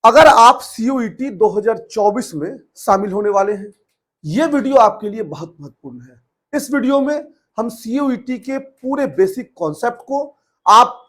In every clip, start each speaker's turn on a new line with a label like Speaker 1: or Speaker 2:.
Speaker 1: अगर आप सीयूईटी 2024 में शामिल होने वाले हैं, यह वीडियो आपके लिए बहुत महत्वपूर्ण है। इस वीडियो में हम सीयूईटी के पूरे बेसिक कॉन्सेप्ट को, आप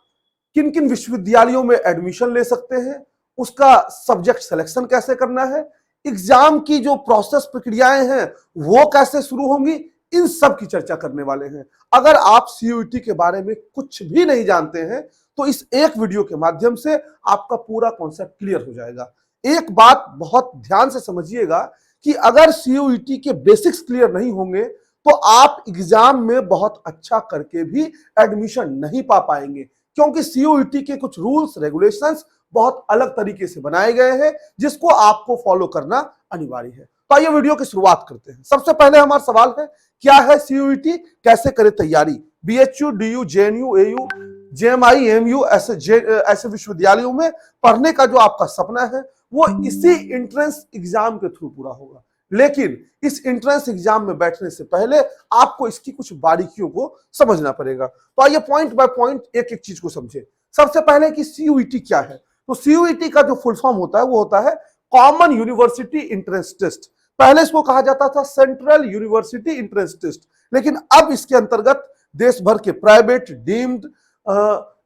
Speaker 1: किन किन विश्वविद्यालयों में एडमिशन ले सकते हैं, उसका सब्जेक्ट सिलेक्शन कैसे करना है, एग्जाम की जो प्रोसेस प्रक्रियाएं हैं वो कैसे शुरू होंगी, इन सब की चर्चा करने वाले हैं। अगर आप सीयूईटी के बारे में कुछ भी नहीं जानते हैं तो इस एक वीडियो के माध्यम से आपका पूरा कॉन्सेप्ट क्लियर हो जाएगा। एक बात बहुत ध्यान से समझिएगा कि अगर सीयूईटी के बेसिक्स क्लियर नहीं होंगे तो आप एग्जाम में बहुत अच्छा करके भी एडमिशन नहीं पा पाएंगे, क्योंकि सीयूईटी के कुछ रूल्स रेगुलेशंस बहुत अलग तरीके से बनाए गए हैं जिसको आपको फॉलो करना अनिवार्य है। तो आइए वीडियो की शुरुआत करते हैं। सबसे पहले हमारा सवाल है, क्या है सीयूईटी, कैसे करें तैयारी। BHU, DU, JNU, AU, JMI, MU ऐसे विश्वविद्यालयों में पढ़ने का जो आपका सपना है वो इसी एंट्रेंस एग्जाम के थ्रू पूरा होगा। लेकिन इस एंट्रेंस एग्जाम में बैठने से पहले आपको इसकी कुछ बारीकियों को समझना पड़ेगा। तो आइए पॉइंट बाय पॉइंट एक एक चीज को समझे। सबसे पहले कि सीयूईटी क्या है। तो सीयूईटी का जो फुल फॉर्म होता है वो होता है कॉमन यूनिवर्सिटी एंट्रेंस टेस्ट। पहले इसको कहा जाता था सेंट्रल यूनिवर्सिटी एंट्रेंस टेस्ट, लेकिन अब इसके अंतर्गत देश भर के प्राइवेट, डीम्ड,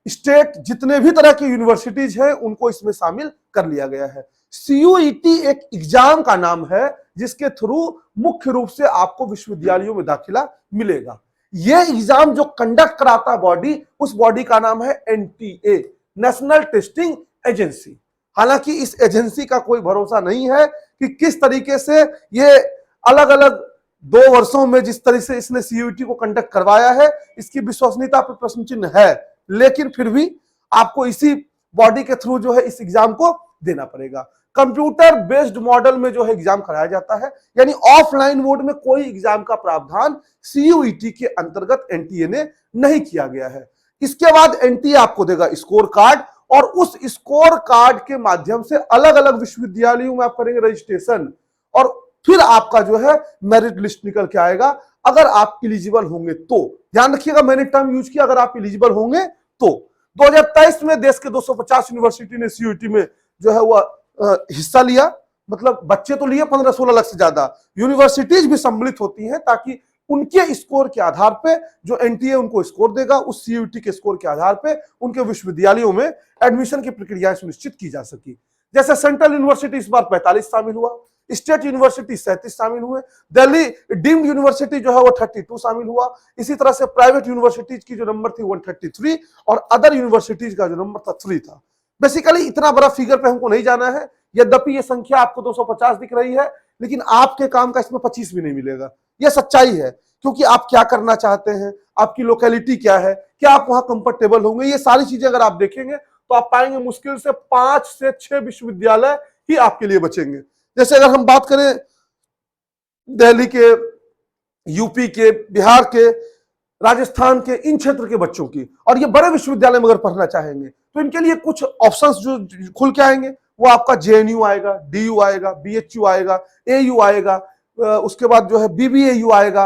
Speaker 1: स्टेट जितने भी तरह की यूनिवर्सिटीज हैं उनको इसमें शामिल कर लिया गया है। सीयूईटी एक एग्जाम का नाम है जिसके थ्रू मुख्य रूप से आपको विश्वविद्यालयों में दाखिला मिलेगा। यह एग्जाम जो कंडक्ट कराता बॉडी, उस बॉडी का नाम है एनटीए, नेशनल टेस्टिंग एजेंसी। हालांकि इस एजेंसी का कोई भरोसा नहीं है कि किस तरीके से ये अलग अलग 2 वर्षों में जिस तरह से इसने सीयूईटी को कंडक्ट करवाया है, इसकी विश्वसनीयता पर प्रश्न चिन्ह है, लेकिन फिर भी आपको इसी बॉडी के थ्रू जो है इस एग्जाम को देना पड़ेगा। कंप्यूटर बेस्ड मॉडल में जो है एग्जाम कराया जाता है, यानी ऑफलाइन मोड में कोई एग्जाम का प्रावधान सीयूईटी के अंतर्गत एनटीए ने नहीं किया गया है। इसके बाद एनटीए आपको देगा स्कोर कार्ड, और उस स्कोर कार्ड के माध्यम से अलग अलग विश्वविद्यालयों में आप करेंगे रजिस्ट्रेशन, और फिर आपका जो है मेरिट लिस्ट निकल के आएगा। अगर आप एलिजिबल होंगे तो, ध्यान रखिएगा मैंने टर्म यूज किया, अगर आप एलिजिबल होंगे तो। 2023 में देश के 250 यूनिवर्सिटी ने सीयूईटी में जो है वो हिस्सा लिया। मतलब बच्चे तो लिए 15-16 लाख से ज्यादा, यूनिवर्सिटीज भी सम्मिलित होती हैं ताकि उनके स्कोर के आधार पे जो एनटीए उनको स्कोर देगा, उस सीयूईटी के स्कोर के आधार पे उनके विश्वविद्यालयों में एडमिशन की प्रक्रियाएं सुनिश्चित की जा सकी। जैसे सेंट्रल यूनिवर्सिटी इस बार 45 शामिल हुआ, स्टेट यूनिवर्सिटी 37 शामिल हुए, दिल्ली डीम्ड यूनिवर्सिटी जो है वो 32 शामिल हुआ। इसी तरह से प्राइवेट यूनिवर्सिटीज की जो नंबर थी 133, और अदर यूनिवर्सिटीज का जो नंबर था 3 था। बेसिकली इतना बड़ा फिगर पे हमको नहीं जाना है, यद्यपि ये संख्या आपको 250 दिख रही है, लेकिन आपके काम का इसमें 25 भी नहीं मिलेगा। यह सच्चाई है, क्योंकि आप क्या करना चाहते हैं, आपकी लोकेलिटी क्या है, क्या आप वहां कंफर्टेबल होंगे, ये सारी चीजें अगर आप देखेंगे तो आप पाएंगे मुश्किल से 5 से 6 विश्वविद्यालय ही आपके लिए बचेंगे। जैसे अगर हम बात करें दिल्ली के, यूपी के, बिहार के, राजस्थान के, इन क्षेत्र के बच्चों की, और ये बड़े विश्वविद्यालय में अगर पढ़ना चाहेंगे तो इनके लिए कुछ ऑप्शंस जो खुल के आएंगे, वो आपका जेएनयू आएगा, डीयू आएगा, बीएचयू आएगा, एयू आएगा, उसके बाद जो है बीबीएयू आएगा,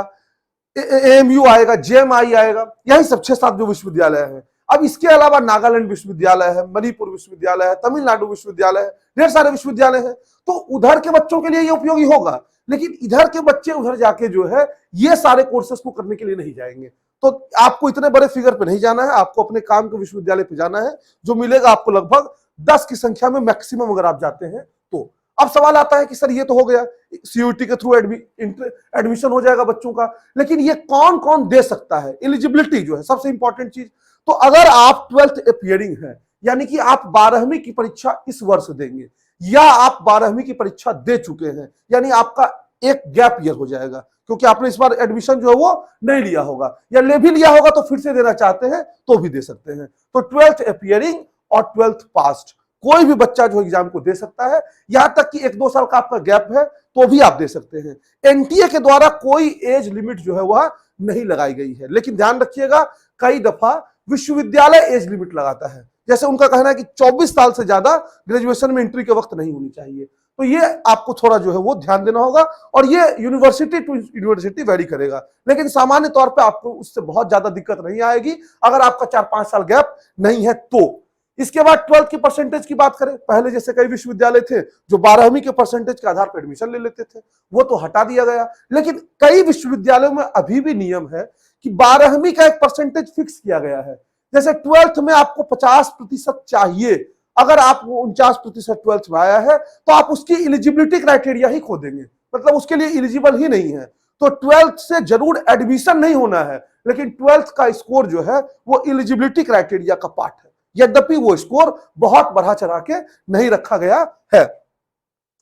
Speaker 1: एएमयू आएगा, जेएमआई आएगा, यही सब 6-7 जो विश्वविद्यालय है। अब इसके अलावा नागालैंड विश्वविद्यालय है, मणिपुर विश्वविद्यालय है, तमिलनाडु विश्वविद्यालय है, ढेर सारे विश्वविद्यालय हैं। तो उधर के बच्चों के लिए ये उपयोगी होगा, लेकिन इधर के बच्चे उधर जाके जो है ये सारे कोर्सेस को करने के लिए नहीं जाएंगे। तो आपको इतने बड़े फिगर पे नहीं जाना है, आपको अपने काम के विश्वविद्यालय पे जाना है, जो मिलेगा आपको लगभग 10 की संख्या में मैक्सिमम अगर आप जाते हैं तो। अब सवाल आता है कि सर ये तो हो गया, सीयूईटी के थ्रू एडमिशन हो जाएगा बच्चों का, लेकिन ये कौन कौन दे सकता है, एलिजिबिलिटी जो है सबसे इंपॉर्टेंट चीज। तो अगर आप 12th अपीयरिंग है, यानी कि आप 12वीं की परीक्षा इस वर्ष देंगे, या आप 12वीं की परीक्षा दे चुके हैं, यानी आपका एक गैप ईयर हो जाएगा, क्योंकि आपने इस बार एडमिशन जो है वो नहीं लिया होगा, या ले भी लिया होगा तो फिर से देना चाहते हैं तो भी दे सकते हैं। तो 12th अपीयरिंग और 12th पास्ड कोई भी बच्चा जो एग्जाम को दे सकता है, यहां तक कि 1-2 साल का आपका गैप है तो भी आप दे सकते हैं। एनटीए के द्वारा कोई एज लिमिट जो है वह नहीं लगाई गई है, लेकिन ध्यान रखिएगा कई दफा विश्वविद्यालय एज लिमिट लगाता है। जैसे उनका कहना है कि 24 साल से ज्यादा ग्रेजुएशन में एंट्री के वक्त नहीं होनी चाहिए। तो ये आपको थोड़ा जो है वो ध्यान देना होगा, और ये यूनिवर्सिटी टू यूनिवर्सिटी वेरी करेगा, लेकिन सामान्य तौर पे आपको उससे बहुत ज्यादा दिक्कत नहीं आएगी अगर आपका 4-5 साल गैप नहीं है तो। इसके बाद 12th की परसेंटेज की बात करें, पहले जैसे कई विश्वविद्यालय थे जो 12वीं के परसेंटेज के आधार पर एडमिशन ले लेते थे, वो तो हटा दिया गया। लेकिन कई विश्वविद्यालयों में अभी भी नियम है कि 12वीं का एक परसेंटेज फिक्स किया गया है। जैसे 12th में आपको 50% चाहिए, अगर आप 49% 12th में आया है तो आप उसकी एलिजिबिलिटी क्राइटेरिया ही खो देंगे, मतलब उसके लिए एलिजिबल ही नहीं है। तो 12th से जरूर एडमिशन नहीं होना है, लेकिन 12th का स्कोर जो है वो एलिजिबिलिटी क्राइटेरिया का पार्ट है, यद्यपि वो स्कोर बहुत बढ़ा चढ़ा के नहीं रखा गया है।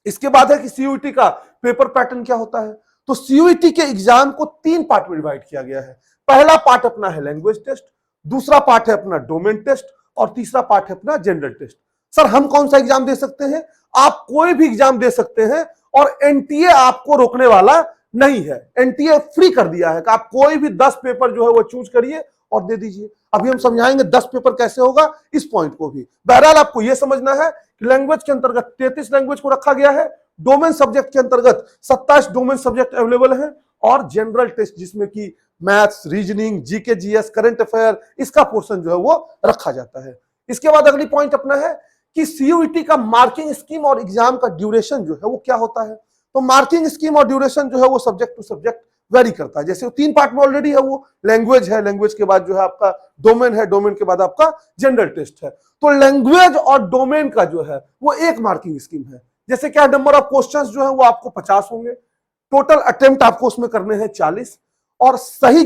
Speaker 1: इसके बाद है कि सीयूईटी का पेपर पैटर्न क्या होता है। तो सीयूईटी के एग्जाम को 3 पार्ट में डिवाइड किया गया है। पहला पार्ट अपना है लैंग्वेज टेस्ट, दूसरा पार्ट है अपना डोमेन टेस्ट और तीसरा पार्ट है अपना जनरल टेस्ट। सर हम कौन सा एग्जाम दे सकते हैं? आप कोई भी एग्जाम दे सकते हैं और एनटीए आपको रोकने वाला नहीं है। एनटीए फ्री कर दिया है कि आप कोई भी 10 पेपर जो है वो चूज करिए और दे दीजिए। अभी हम समझाएंगे 10 पेपर कैसे होगा, इस पॉइंट को भी। बहरहाल आपको यह समझना है कि लैंग्वेज के अंतर्गत 33 लैंग्वेज को रखा गया है, डोमेन सब्जेक्ट के अंतर्गत 27 डोमेन सब्जेक्ट अवेलेबल है और जनरल टेस्ट जिसमें कि maths, reasoning, GK, GS, current affair, इसका पोर्शन जो है वो रखा जाता है। इसके बाद अगली पॉइंट अपना है कि सीयूईटी का मार्किंग स्कीम और एग्जाम का ड्यूरेशन जो है वो क्या होता है। तो मार्किंग स्कीम और ड्यूरेशन जो है वो सब्जेक्ट टू सब्जेक्ट वेरी करता है। जैसे 3 पार्ट में ऑलरेडी है, वो लैंग्वेज है, लैंग्वेज के बाद जो है आपका डोमेन है, डोमेन के बाद आपका जनरल टेस्ट है। तो लैंग्वेज और डोमेन का जो है वो एक मार्किंग स्कीम है। जैसे क्या नंबर ऑफ क्वेश्चंस जो है वो आपको 50 होंगे, टोटल अटेम्प्ट आपको उसमें करने हैं 40 और सही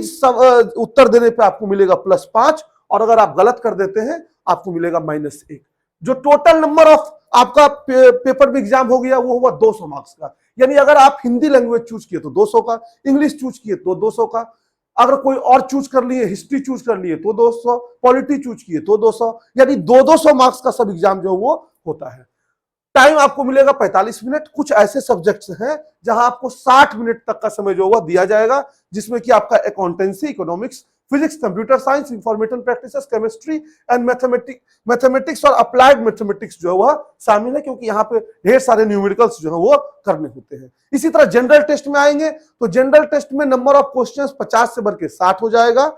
Speaker 1: उत्तर देने पे आपको मिलेगा +5 और अगर आप गलत कर देते हैं आपको मिलेगा -1। जो टोटल नंबर ऑफ आपका पेपर में एग्जाम हो गया वो हुआ 200 मार्क्स का। यानी अगर आप हिंदी लैंग्वेज चूज किए तो 200 का, इंग्लिश चूज किए तो 200 का, अगर कोई और चूज कर लिए, हिस्ट्री चूज कर लिए तो 200, पॉलिटी चूज किए तो 200, यानी 200 मार्क्स का सब एग्जाम जो वो होता है। टाइम आपको मिलेगा 45 मिनट। कुछ ऐसे सब्जेक्ट्स हैं जहां आपको 60 मिनट तक का समय जो हुआ दिया जाएगा, जिसमें कि आपका accountancy, economics, physics, computer science, information practices, chemistry and mathematics और अप्लाइड मैथमेटिक्स जो है वह शामिल है, क्योंकि यहाँ पे ढेर सारे न्यूमेरिकल्स जो है वो करने होते हैं। इसी तरह जनरल टेस्ट में आएंगे तो जनरल टेस्ट में नंबर ऑफ क्वेश्चंस 50 से बढ़ के 60 हो जाएगा।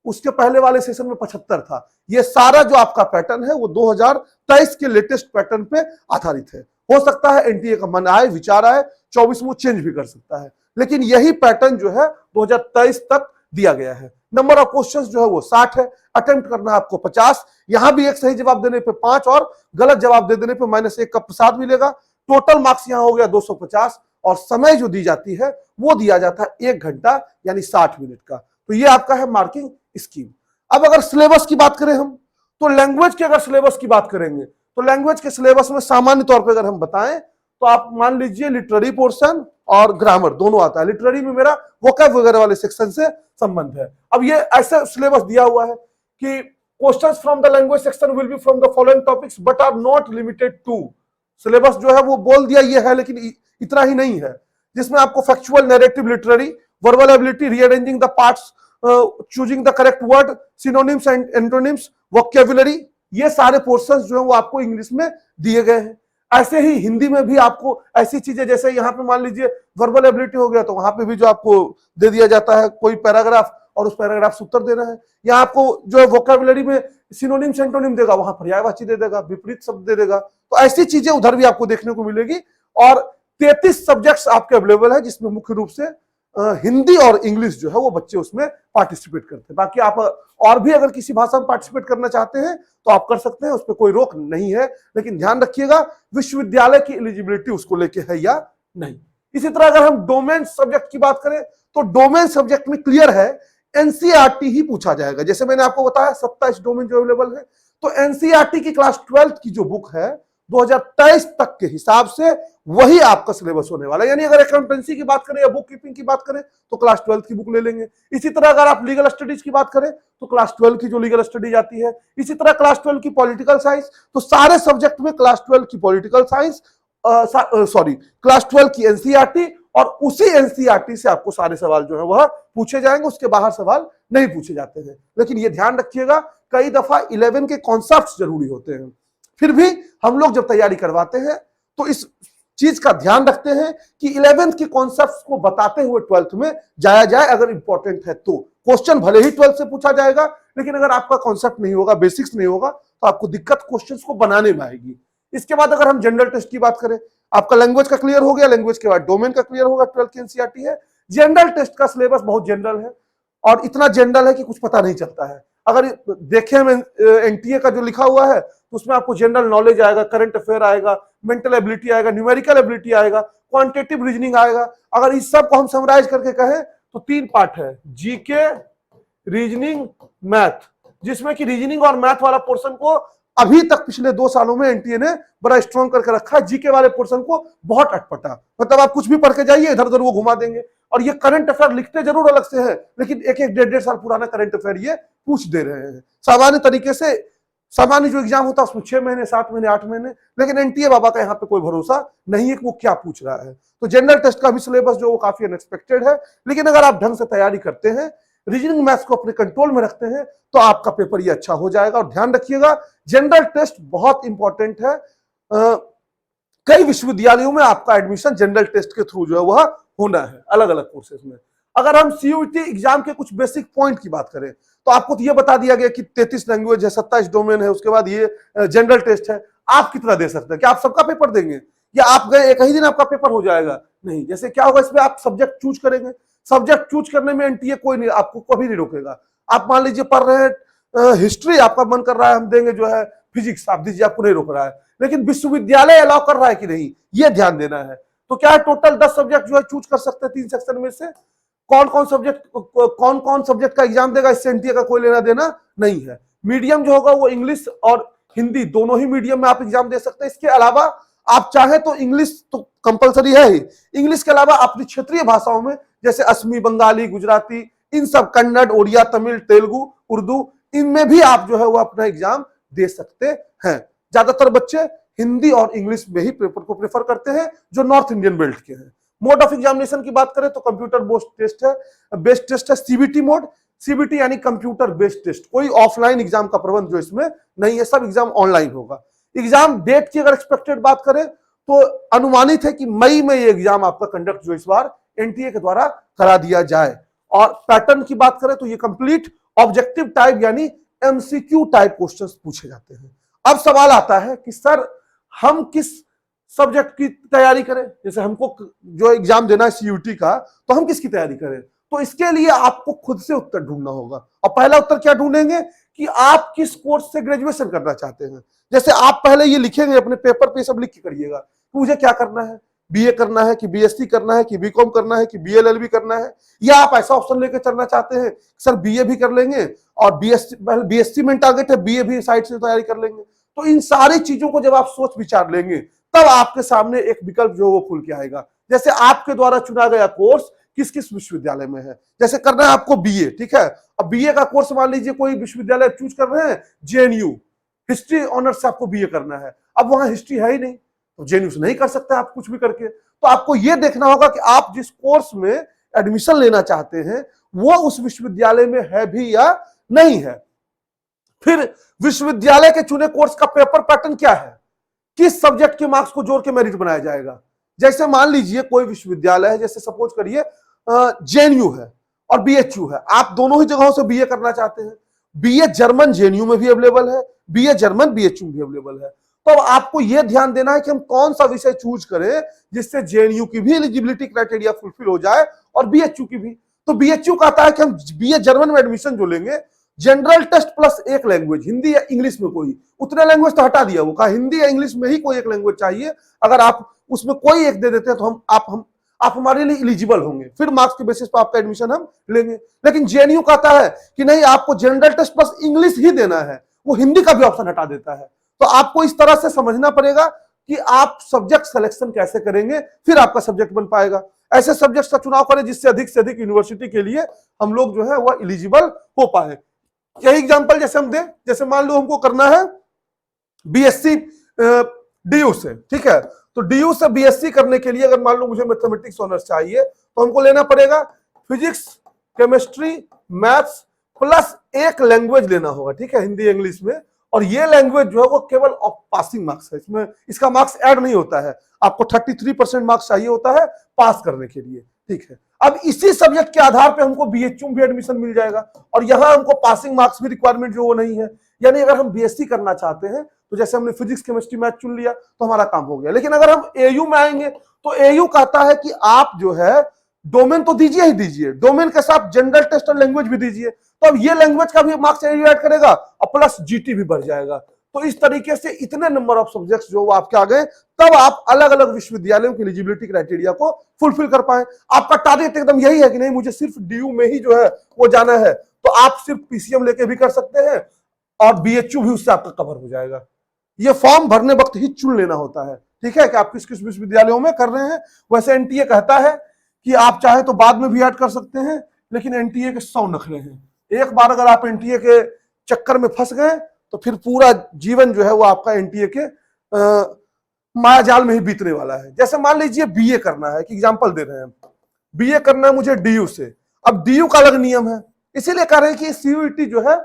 Speaker 1: उसके पहले वाले सेशन में 75 था। ये सारा जो आपका पैटर्न है वो 2023 के लेटेस्ट पैटर्न पे आधारित है। हो सकता है एनटीए का मन आए, विचार आए, 24 में चेंज भी कर सकता है, लेकिन यही पैटर्न जो है 2023 तक दिया गया है। नंबर ऑफ क्वेश्चंस जो है वो 60 है, अटेम्प्ट करना है आपको 50। यहां भी एक सही जवाब देने पे 5 और गलत जवाब दे देने पे -1 का प्रसाद मिलेगा। टोटल मार्क्स यहां हो गया 250 और समय जो दी जाती है वो दिया जाता है 1 घंटा यानी 60 मिनट का। तो ये आपका है मार्किंग स्कीम। अब अगर सिलेबस की बात करें हम, तो लैंग्वेज के अगर सिलेबस की बात करेंगे तो लैंग्वेज के सिलेबस में सामान्य तौर पे अगर हम बताएं तो आप मान लीजिए लिटरेरी पोर्शन और ग्रामर दोनों आता है। लिटरेरी में मेरा वोकैब वगैरह वाले सेक्शन से संबंध है। अब ये ऐसा सिलेबस दिया हुआ है कि questions from the language section will be from the following topics but are not limited to. Syllabus जो है वो बोल दिया ये है, लेकिन इतना ही नहीं है, जिसमें आपको factual, narrative, literary, verbal ability, rearranging the parts, choosing the correct word, synonyms and antonyms, vocabulary, ये सारे पोर्शंस जो है वो आपको इंग्लिश में दिए गए हैं। ऐसे ही हिंदी में भी आपको ऐसी चीजें, जैसे यहाँ पे मान लीजिए वर्बल एबिलिटी हो गया तो वहां पे भी जो आपको दे दिया जाता है कोई पैराग्राफ और उस पैराग्राफ से उत्तर देना है। या आपको जो है वोकैबुलरी में सिनोनिम सेंटोनिम देगा, वहां पर्यायवाची दे देगा, विपरीत शब्द दे देगा। तो ऐसी चीजें उधर भी आपको देखने को मिलेगी। और 33 सब्जेक्ट्स आपके अवेलेबल है, जिसमें मुख्य रूप से हिंदी और इंग्लिश जो है वो बच्चे उसमें पार्टिसिपेट करते हैं। बाकी आप और भी अगर किसी भाषा में पार्टिसिपेट करना चाहते हैं तो आप कर सकते हैं, उस पर कोई रोक नहीं है, लेकिन ध्यान रखिएगा विश्वविद्यालय की एलिजिबिलिटी उसको लेके है या नहीं। इसी तरह अगर हम डोमेन सब्जेक्ट की बात करें तो डोमेन सब्जेक्ट में क्लियर है एनसीईआरटी ही पूछा जाएगा। जैसे मैंने आपको बताया 27 डोमेन जो अवेलेबल है, तो एनसीईआरटी की क्लास 12th की जो बुक है 2023 तक के हिसाब से वही आपका सिलेबस होने वाला है। यानी अगर अकाउंटेंसी की बात करें या बुक कीपिंग की बात करें तो क्लास 12th की बुक ले लेंगे। इसी तरह अगर आप लीगल स्टडीज की बात करें तो क्लास 12 की जो लीगल स्टडीज आती है, इसी तरह क्लास 12 की पॉलिटिकल साइंस, तो सारे सब्जेक्ट में क्लास 12 की पॉलिटिकल साइंस, क्लास 12 की एनसीईआरटी, और उसी एनसीईआरटी से आपको सारे सवाल जो है वह पूछे जाएंगे, उसके बाहर सवाल नहीं पूछे जाते हैं। लेकिन ये ध्यान रखिएगा कई दफा 11 के कॉन्सेप्ट्स जरूरी होते हैं। फिर भी हम लोग जब तैयारी करवाते हैं तो इस चीज का ध्यान रखते हैं कि 11th के कॉन्सेप्ट्स को बताते हुए 12th में जाया जाए। अगर इंपॉर्टेंट है तो क्वेश्चन भले ही 12th से पूछा जाएगा, लेकिन अगर आपका कॉन्सेप्ट नहीं होगा, बेसिक्स नहीं होगा, तो आपको दिक्कत क्वेश्चंस को बनाने में आएगी। इसके बाद अगर हम जनरल टेस्ट की बात करें, आपका लैंग्वेज का क्लियर हो गया, लैंग्वेज के बाद डोमेन का क्लियर होगा, 12th की एनसीईआरटी है। जनरल टेस्ट का सिलेबस बहुत जनरल है और इतना जनरल है कि कुछ पता नहीं चलता है। अगर देखें हम एनटीए का जो लिखा हुआ है तो उसमें आपको जनरल नॉलेज आएगा, करंट अफेयर आएगा, मेंटल एबिलिटी आएगा, न्यूमेरिकल एबिलिटी आएगा, क्वांटिटेटिव रीजनिंग आएगा। अगर इस सब को हम समराइज करके कहें तो 3 पार्ट है, जीके, रीजनिंग, मैथ, जिसमें कि रीजनिंग और मैथ वाला पोर्शन को अभी तक पिछले 2 सालों में एनटीए ने बड़ा स्ट्रॉन्ग करके रखा है। जीके वाले पोर्शन को बहुत अटपटा, मतलब आप कुछ भी पढ़ के जाइए इधर उधर वो घुमा देंगे। और ये करंट अफेयर लिखते जरूर अलग से है, लेकिन एक एक 1.5 साल पुराना करंट अफेयर ये पूछ दे रहे हैं सामान्य तरीके से। सामान्य जो एग्जाम होता है उसमें 6 महीने, 7 महीने, 8 महीने, लेकिन एनटीए बाबा का यहाँ पे कोई भरोसा नहीं है कि वो क्या पूछ रहा है। तो जनरल टेस्ट का भी सिलेबस जो वो काफी अनएक्सपेक्टेड है, लेकिन अगर आप ढंग से तैयारी करते हैं, रीजनिंग मैथ्स को अपने कंट्रोल में रखते हैं, तो आपका पेपर ये अच्छा हो जाएगा। और ध्यान रखिएगा, जनरल टेस्ट बहुत इंपॉर्टेंट है। कई विश्वविद्यालयों में आपका एडमिशन जनरल टेस्ट के थ्रू जो है वह होना है, अलग अलग कोर्सेज में। अगर हम सीयूईटी एग्जाम के कुछ बेसिक पॉइंट की बात करें तो आपको तो ये बता दिया गया कि 33 लैंग्वेज है, 27 डोमेन है, उसके बाद ये जनरल टेस्ट है। आप कितना दे सकते हैं? क्या आप सबका पेपर देंगे या आप गए एक ही दिन आपका पेपर हो जाएगा? नहीं। जैसे क्या होगा, इसमें आप सब्जेक्ट चूज करेंगे, सब्जेक्ट चूज करने में एनटीए कोई नहीं, आपको कभी नहीं रोकेगा। आप मान लीजिए पढ़ रहे हैं हिस्ट्री, आपका मन कर रहा है हम देंगे जो है फिजिक्स, आप दीजिए, आपको नहीं रोक रहा है। लेकिन विश्वविद्यालय अलाउ कर रहा है कि नहीं, ये ध्यान देना है। तो क्या है, टोटल 10 सब्जेक्ट जो है चूज कर सकते हैं 3 सेक्शन में से। कौन कौन सब्जेक्ट का एग्जाम देगा इससे एनटीए का कोई लेना देना नहीं है। मीडियम जो होगा वो इंग्लिश और हिंदी दोनों ही मीडियम में आप एग्जाम दे सकते हैं। इसके अलावा आप चाहे तो इंग्लिश तो कंपलसरी है ही, इंग्लिश के अलावा अपनी क्षेत्रीय भाषाओं में जैसे असमी, बंगाली, गुजराती, इन सब, कन्नड़, ओडिया, तमिल, तेलुगु, उर्दू, इनमें भी आप जो है वो अपना एग्जाम दे सकते हैं। ज्यादातर बच्चे हिंदी और इंग्लिश में ही पेपर को प्रेफर करते हैं जो नॉर्थ इंडियन बेल्ट के हैं। मोड ऑफ एग्जामिनेशन की बात करें तो कंप्यूटर बेस्ड टेस्ट है सीबीटी मोड। सीबीटी यानी कंप्यूटर बेस्ड टेस्ट, कोई ऑफलाइन एग्जाम का प्रबंध जो इसमें नहीं है, सब एग्जाम ऑनलाइन होगा। एग्जाम डेट की अगर एक्सपेक्टेड बात करें तो अनुमानित है कि मई में ये एग्जाम आपका कंडक्ट जो इस बार एनटीए के द्वारा करा दिया जाए। और पैटर्न की बात करें तो ये कंप्लीट ऑब्जेक्टिव टाइप यानी एमसीक्यू टाइप क्वेश्चंस पूछे जाते हैं। अब सवाल आता है कि सर हम किस सब्जेक्ट की तैयारी करें? जैसे हमको जो एग्जाम देना है सीयूटी का, तो हम किसकी तैयारी करें? तो इसके लिए आपको खुद से उत्तर ढूंढना होगा। और पहला उत्तर क्या ढूंढेंगे कि आप किस कोर्स से ग्रेजुएशन करना चाहते हैं। जैसे आप पहले ये लिखेंगे अपने पेपर पे, सब लिख के करिएगा कि मुझे क्या करना है, बीए करना है कि बीएससी करना है कि बीकॉम करना है कि बीएलएलबी करना है, या आप ऐसा ऑप्शन लेकर चलना चाहते हैं सर बीए भी कर लेंगे और बीएससी में टारगेट है, बीए भी साइड से तैयारी कर लेंगे। तो इन सारी चीजों को जब आप सोच विचार लेंगे तब आपके सामने एक विकल्प जो वो खुल के आएगा। जैसे आपके द्वारा चुना गया कोर्स किस किस विश्वविद्यालय में है। जैसे करना है आपको बीए, ठीक है। अब बीए का कोर्स मान लीजिए कोई विश्वविद्यालय चूज कर रहे हैं, जेएनयू, हिस्ट्री ऑनर्स से आपको बीए करना है। अब वहां हिस्ट्री है ही नहीं तो जेएनयू से नहीं कर सकते आप कुछ भी करके। तो आपको यह देखना होगा कि आप जिस कोर्स में एडमिशन लेना चाहते हैं वो उस विश्वविद्यालय में है भी या नहीं है। फिर विश्वविद्यालय के चुने कोर्स का पेपर पैटर्न क्या है, किस सब्जेक्ट के मार्क्स को जोड़ के मेरिट बनाया जाएगा। जैसे मान लीजिए कोई विश्वविद्यालय है, जैसे सपोज करिए जेएनयू है और बीएचयू है, आप दोनों ही जगहों से बीए करना चाहते हैं। बीए जर्मन जेएनयू में भी अवेलेबल है, बीए जर्मन बीएचयू में भी अवेलेबल है। तो अब आपको यह ध्यान देना है कि हम कौन सा विषय चूज करें जिससे जेएनयू की भी एलिजिबिलिटी क्राइटेरिया फुलफिल हो जाए और बीएचयू की भी। तो बीएचयू कहता है कि हम बीए जर्मन में एडमिशन जो लेंगे, जनरल टेस्ट प्लस एक लैंग्वेज, हिंदी या इंग्लिश में कोई, उतने लैंग्वेज तो हटा दिया, वो कहा हिंदी या इंग्लिश में ही कोई एक लैंग्वेज चाहिए। अगर आप उसमें कोई एक दे देते हैं तो आप हमारे लिए एलिजिबल होंगे, फिर मार्क्स के बेसिस पर आपका एडमिशन हम लेंगे। लेकिन जेएनयू कहता है कि नहीं, आपको जनरल टेस्ट प्लस इंग्लिश ही देना है, वो हिंदी का भी ऑप्शन हटा देता है। तो आपको इस तरह से समझना पड़ेगा कि आप सब्जेक्ट सिलेक्शन कैसे करेंगे, फिर आपका सब्जेक्ट बन पाएगा। ऐसे सब्जेक्ट का चुनाव करें जिससे अधिक से अधिक यूनिवर्सिटी के लिए हम लोग जो है वह एलिजिबल हो पाए। यही एग्जांपल जैसे हम दें, जैसे मान लो हमको करना है बीएससी डीयू से, ठीक है। तो डीयू से बीएससी करने के लिए अगर मान लो मुझे मैथमेटिक्स ऑनर्स चाहिए तो हमको लेना पड़ेगा फिजिक्स, केमिस्ट्री, मैथ्स प्लस एक लैंग्वेज लेना होगा, ठीक है, हिंदी इंग्लिश में। और ये लैंग्वेज जो है वो केवल पासिंग मार्क्स है, इसमें इसका मार्क्स ऐड नहीं होता है। आपको 33% मार्क्स चाहिए होता है पास करने के लिए, ठीक है। अब इसी सब्जेक्ट के आधार पे हमको बीएचयू में भी एडमिशन मिल जाएगा और यहाँ हमको पासिंग मार्क्स भी रिक्वायरमेंट जो वो नहीं है। यानी अगर हम बीएससी करना चाहते हैं तो जैसे हमने फिजिक्स केमिस्ट्री मैथ चुन लिया तो हमारा काम हो गया। लेकिन अगर हम एयू में आएंगे तो एयू कहता है कि आप जो है डोमेन तो दीजिए ही दीजिए, डोमेन के साथ जनरल टेस्ट और लैंग्वेज भी दीजिए। तो अब ये लैंग्वेज का भी मार्क्स एयू ऐड करेगा और प्लस जीटी भी बढ़ जाएगा। तो इस तरीके से इतने नंबर ऑफ सब्जेक्ट्स जो आपके आ गए, तब आप अलग अलग विश्वविद्यालयों की एलिजिबिलिटी क्राइटेरिया को फुलफिल कर पाए। आपका टारगेट एकदम यही है कि नहीं मुझे सिर्फ डीयू में ही जो है वो जाना है, तो आप सिर्फ पीसीएम लेके भी कर सकते हैं और बीएचयू भी उससे आपका कवर हो जाएगा। ये फॉर्म भरने वक्त ही चुन लेना होता है, ठीक है, कि आप किस किस विश्वविद्यालयों में कर रहे हैं। वैसे एनटीए कहता है कि आप चाहे तो बाद में भी ऐड कर सकते हैं, लेकिन एनटीए के 100 नखरे हैं। एक बार अगर आप एनटीए के चक्कर में फंस गए तो फिर पूरा जीवन जो है वो आपका एनटीए के मायाजाल में ही बीतने वाला है। जैसे मान लीजिए बीए करना है, कि एग्जांपल दे रहे हैं, बीए करना है मुझे डीयू से। अब डीयू का अलग नियम है, इसीलिए कह रहे हैं कि सीयूईटी जो है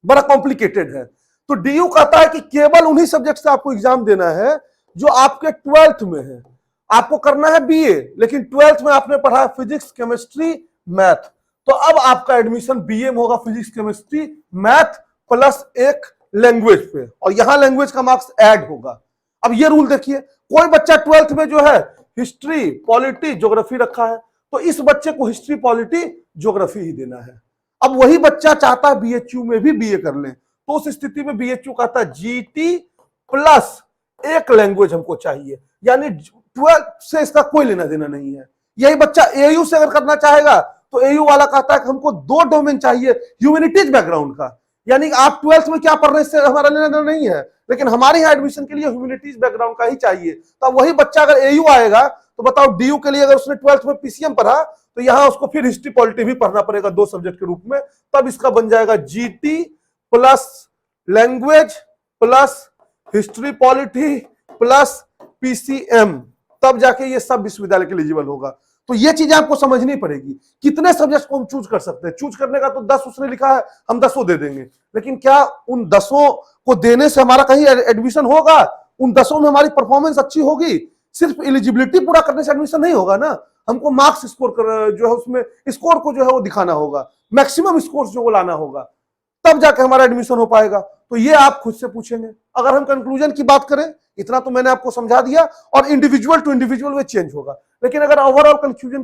Speaker 1: बड़ा कॉम्प्लिकेटेड है। तो डीयू कहता है कि केवल उन्हीं सब्जेक्ट से आपको एग्जाम देना है जो आपके 12th में है। आपको करना है बीए, लेकिन 12th में आपने पढ़ा फिजिक्स केमिस्ट्री मैथ, तो अब आपका एडमिशन बीए में होगा फिजिक्स केमिस्ट्री मैथ प्लस एक लैंग्वेज पे, और यहां लैंग्वेज का मार्क्स ऐड होगा। अब ये रूल देखिए, कोई बच्चा 12th में जो है हिस्ट्री पॉलिटी ज्योग्राफी रखा है, तो इस बच्चे को हिस्ट्री पॉलिटी ज्योग्राफी ही देना है। अब वही बच्चा चाहता है बीएचयू में भी बीए कर ले, तो उस स्थिति में बीएचयू कहता है जीटी प्लस एक लैंग्वेज हमको चाहिए, यानी 12 से इसका कोई लेना देना नहीं है। यही बच्चा एयू से अगर करना चाहेगा तो एयू वाला कहता है कि हमको 2 डोमेन चाहिए ह्यूमैनिटीज बैकग्राउंड का, यानी आप 12th में क्या पढ़ रहे हैं इससे हमारा लेना देना नहीं है, लेकिन हमारे यहाँ एडमिशन के लिए ह्यूमैनिटीज बैकग्राउंड का ही चाहिए। तो वही बच्चा अगर एयू आएगा तो बताओ डीयू के लिए अगर उसने 12th में पीसीएम पढ़ा तो यहाँ उसको फिर हिस्ट्री पॉलिटी भी पढ़ना पड़ेगा 2 सब्जेक्ट के रूप में, तब इसका बन जाएगा GT plus language plus history polity plus PCM, तब जाके ये सब विश्वविद्यालय के एलिजिबल होगा। तो ये चीजें आपको समझनी पड़ेगी। कितने सब्जेक्ट को हम चूज कर सकते हैं, चूज करने का तो 10 उसने लिखा है, हम 10 दे देंगे, लेकिन क्या उन 10 को देने से हमारा कहीं एडमिशन होगा? उन 10 में हमारी परफॉर्मेंस अच्छी होगी? सिर्फ एलिजिबिलिटी पूरा करने से एडमिशन नहीं होगा ना, हमको मार्क्स स्कोर कर जो है उसमें स्कोर को जो है वो दिखाना होगा, मैक्सिमम स्कोर जो वो लाना होगा, तब जाके हमारा एडमिशन हो पाएगा। तो ये आप खुद से पूछेंगे। अगर हम कंक्लूजन की बात करें, इतना तो मैंने आपको समझा दिया, और इंडिविजुअल टू इंडिविजुअल में चेंज होगा, लेकिन अगर ओवरऑल कंक्लूजन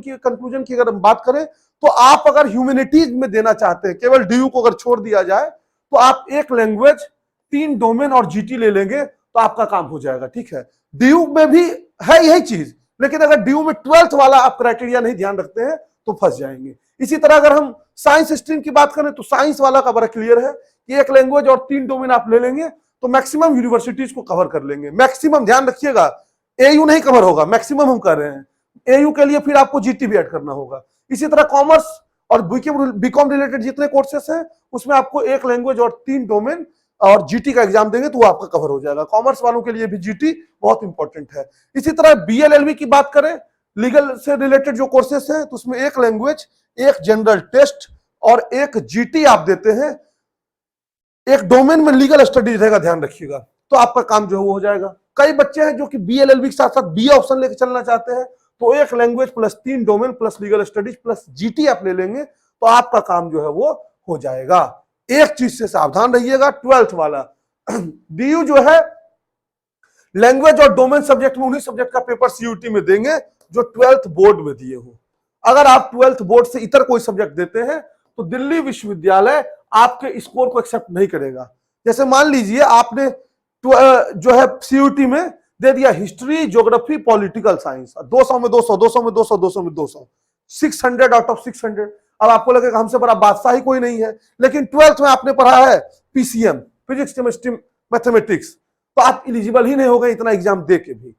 Speaker 1: की अगर हम बात करें तो आप अगर ह्यूमैनिटीज में देना चाहते हैं, केवल डीयू को अगर छोड़ दिया जाए, तो आप एक लैंग्वेज 3 डोमेन और जीटी ले लेंगे तो आपका काम हो जाएगा, ठीक है। डीयू में भी है यही चीज, लेकिन अगर डीयू में 12th वाला आप क्राइटेरिया नहीं ध्यान रखते हैं तो फंस जाएंगे। इसी तरह अगर हम साइंस स्ट्रीम की बात करें तो साइंस वाला का बड़ा क्लियर है कि एक लैंग्वेज और 3 डोमेन आप ले लेंगे तो मैक्सिमम यूनिवर्सिटीज को कवर कर लेंगे। मैक्सिमम ध्यान रखिएगा, एयू नहीं कवर होगा, मैक्सिमम हम कर रहे हैं। एयू के लिए फिर आपको जीटी भी ऐड करना होगा। इसी तरह कॉमर्स और बीकॉम रिलेटेड जितने कोर्सेस हैं उसमें आपको एक लैंग्वेज और 3 डोमेन और जीटी का एग्जाम देंगे तो वो आपका कवर हो जाएगा। कॉमर्स वालों के लिए भी जीटी बहुत इंपॉर्टेंट है। इसी तरह बीएलएलबी की बात करें, लीगल से रिलेटेड जो कोर्सेस हैं, तो उसमें एक लैंग्वेज, एक जनरल टेस्ट और एक जीटी आप देते हैं। एक डोमेन में लीगल स्टडीज रहेगा, ध्यान रखिएगा, तो आपका काम जो है वो हो जाएगा। कई बच्चे हैं जो कि बीएलएलबी के साथ साथ बी ऑप्शन लेकर चलना चाहते हैं, तो एक language plus 3 domain plus legal studies plus GT आप ले लेंगे तो आपका काम जो है वो हो जाएगा। एक चीज से सावधान रहिएगा, 12th वाला डीयू जो है लैंग्वेज और डोमेन सब्जेक्ट में उन्हीं सब्जेक्ट का पेपर सीयूटी में देंगे जो 12th बोर्ड में दिए हो। अगर आप 12th बोर्ड से इतर कोई सब्जेक्ट देते हैं तो दिल्ली विश्वविद्यालय आपके स्कोर को एक्सेप्ट नहीं करेगा। जैसे मान लीजिए आपने जो है सीयूटी में दे दिया हिस्ट्री ज्योग्राफी पॉलिटिकल साइंस, 200 में 200, 200 में 200, 200 में 200, 600 आउट ऑफ 600। अब आपको लगेगा हमसे बड़ा बादशाह ही कोई नहीं है, लेकिन 12th में आपने पढ़ा है पीसीएम फिजिक्स केमिस्ट्री मैथमेटिक्स, तो आप इलिजिबल ही नहीं हो गए इतना एग्जाम दे के भी,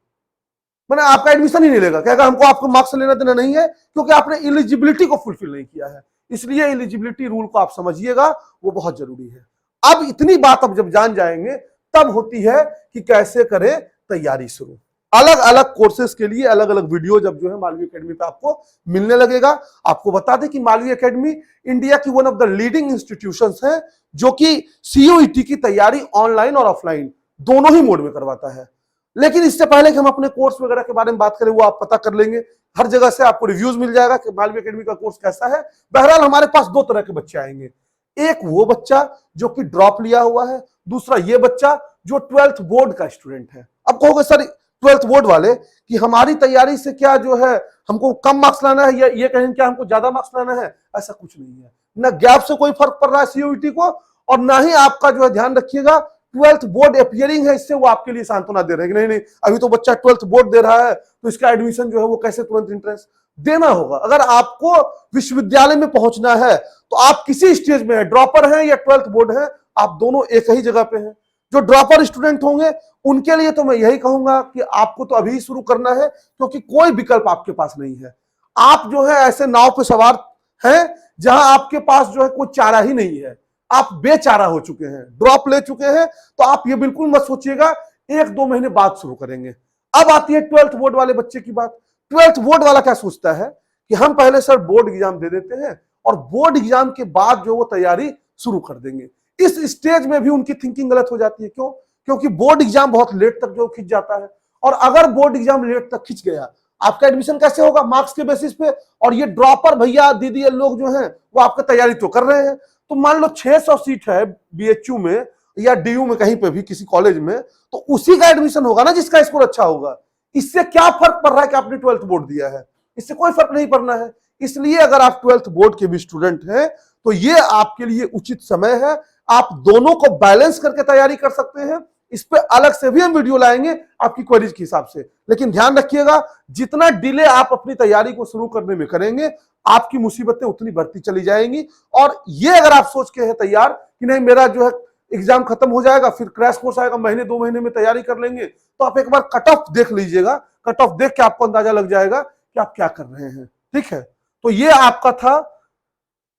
Speaker 1: मैंने आपका एडमिशन ही नहीं लेगा, कहेगा हमको आपको मार्क्स लेना देना नहीं है क्योंकि आपने एलिजिबिलिटी को फुलफिल नहीं किया है। इसलिए एलिजिबिलिटी रूल को आप समझिएगा, वो बहुत जरूरी है। अब इतनी बात अब जब जान जाएंगे तब होती है कि कैसे करें तैयारी शुरू। अलग अलग कोर्सेज के लिए अलग अलग वीडियो जब जो है मालवीय एकेडमी पे आपको मिलने लगेगा। आपको बता दें कि मालवीय एकेडमी इंडिया की one of the leading institutions है जो कि सीयूईटी की तैयारी ऑनलाइन और ऑफलाइन दोनों ही मोड में करवाता है। लेकिन इससे पहले कि हम अपने कोर्स वगैरह के बारे में बात करें, वो आप पता कर लेंगे, हर जगह से आपको रिव्यूज मिल जाएगा कि मालवी एकेडमी का कोर्स कैसा है। बहरहाल हमारे पास दो तरह के बच्चे आएंगे, एक वो बच्चा जो कि ड्रॉप लिया हुआ है, दूसरा ये बच्चा जो 12th बोर्ड का स्टूडेंट है। अब कहोगे सर 12th बोर्ड वाले कि हमारी तैयारी से क्या जो है हमको कम मार्क्स लाना है, या ये कहें क्या हमको ज्यादा मार्क्स लाना है, ऐसा कुछ नहीं है। ना गैप से कोई फर्क पड़ रहा है सीयूईटी को, और ना ही आपका जो है ध्यान रखिएगा 12th बोर्ड अपीयरिंग है, इससे वो आपके लिए सांत्वना दे रहे हैं कि नहीं नहीं अभी तो बच्चा 12th बोर्ड दे रहा है तो इसका एडमिशन जो है वो कैसे तुरंत इंट्रेंस देना होगा। अगर आपको विश्वविद्यालय में पहुंचना है तो आप किसी स्टेज में है, ड्रॉपर हैं या 12th बोर्ड है, आप दोनों एक ही जगह पे हैं। जो ड्रॉपर स्टूडेंट होंगे उनके लिए तो मैं यही कहूंगा कि आपको तो अभी शुरू करना है, क्योंकि कोई विकल्प आपके पास नहीं है। आप जो है ऐसे नाव पे सवार हैं जहां आपके पास जो है कोई चारा ही नहीं है, आप बेचारा हो चुके हैं, ड्रॉप ले चुके हैं। तो आप ये बिल्कुल मत सोचिएगा 1-2 महीने बाद शुरू करेंगे। अब आती है 12th बोर्ड वाले बच्चे की बात। 12th बोर्ड वाला क्या सोचता है कि हम पहले सर बोर्ड एग्जाम दे देते हैं और बोर्ड एग्जाम के बाद जो वो तैयारी शुरू कर देंगे। इस स्टेज में भी उनकी थिंकिंग गलत हो जाती है। क्यों? क्योंकि बोर्ड एग्जाम बहुत लेट तक जो खिंच जाता है, और अगर बोर्ड एग्जाम लेट तक खिंच गया आपका एडमिशन कैसे होगा? मार्क्स के बेसिस पे। और ये ड्रॉपर भैया दीदी लोग जो हैं वो आपका तैयारी तो कर रहे हैं। तो मान लो 600 सीट है बीएचयू में या डीयू में, कहीं पे भी किसी कॉलेज में, तो उसी का एडमिशन होगा ना जिसका स्कोर अच्छा होगा। इससे क्या फर्क पड़ रहा है कि आपने 12th बोर्ड दिया है? इससे कोई फर्क नहीं पड़ना है। इसलिए अगर आप 12th बोर्ड के भी स्टूडेंट हैं तो ये आपके लिए उचित समय है। आप दोनों को बैलेंस करके तैयारी कर सकते हैं। इस पे अलग से भी हम वीडियो लाएंगे आपकी क्वेरीज के हिसाब से। लेकिन ध्यान रखिएगा जितना डिले आप अपनी तैयारी को शुरू करने में करेंगे आपकी मुसीबतें उतनी बढ़ती चली जाएंगी। और ये अगर आप सोच के हैं तैयार कि नहीं मेरा जो है एग्जाम खत्म हो जाएगा फिर क्रैश कोर्स आएगा, महीने 2 महीने में तैयारी कर लेंगे, तो आप एक बार कट ऑफ देख लीजिएगा। कट ऑफ देख के आपको अंदाजा लग जाएगा कि आप क्या कर रहे हैं। ठीक है, तो ये आपका था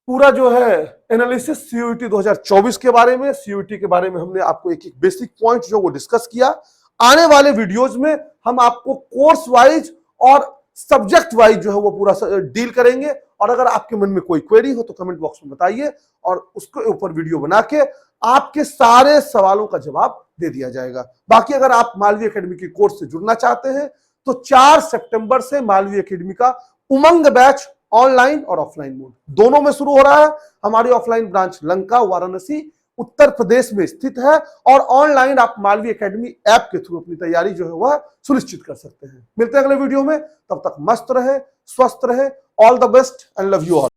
Speaker 1: पूरा जो है एनालिसिस सीयूईटी 2024 के बारे में। सीयूईटी के बारे में हमने आपको एक एक बेसिक पॉइंट जो वो डिस्कस किया। आने वाले वीडियोस में हम आपको कोर्स वाइज और सब्जेक्ट वाइज जो है वो पूरा डील करेंगे। और अगर आपके मन में कोई क्वेरी हो तो कमेंट बॉक्स में बताइए और उसके ऊपर वीडियो बना के आपके सारे सवालों का जवाब दे दिया जाएगा। बाकी अगर आप मालवी एकेडमी के कोर्स से जुड़ना चाहते हैं तो 4 सितंबर से मालवी एकेडमी का उमंग बैच ऑनलाइन और ऑफलाइन मोड दोनों में शुरू हो रहा है। हमारी ऑफलाइन ब्रांच लंका वाराणसी उत्तर प्रदेश में स्थित है, और ऑनलाइन आप मालवी एकेडमी ऐप के थ्रू अपनी तैयारी जो है वह सुनिश्चित कर सकते हैं। मिलते हैं अगले वीडियो में, तब तक मस्त रहे, स्वस्थ रहे। All the best and love you all.